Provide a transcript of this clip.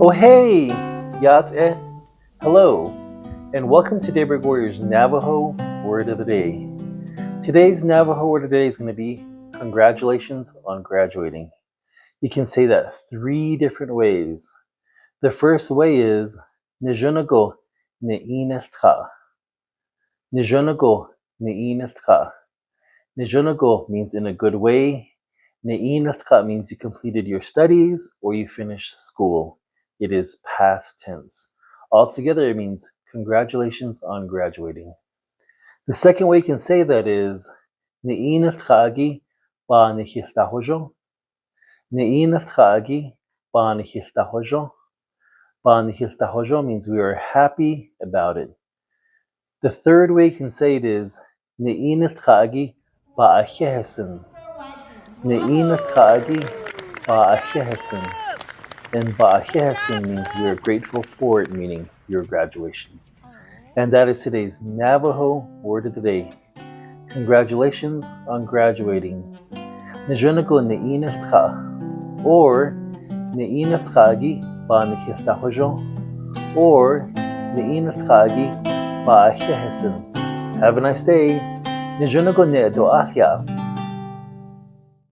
Oh hey, Yate, hello, and welcome to Daybreak Warriors Navajo Word of the Day. Today's Navajo Word of the Day is going to be congratulations on graduating. You can say that 3 different ways. The first way is Nizhónígo nihił. Nizhónígo nihił. Nizhónígo means in a good way. Nihił means you completed your studies or you finished school. It is past tense. Altogether, it means congratulations on graduating. The second way you can say that is nihił ba nihił. Nihił ba nihił. Ba nihił means we are happy about it. The third way you can say it is nihił ba ahééh. Nihił ba ahééh. And ba ahééh means we are grateful for it, meaning your graduation. And that is today's Navajo Word of the Day. Congratulations on graduating. Nizhónígo nihił, or nihił ba nihił, or nihił ba ahééh. Have a nice day. Nizhónígo nihił.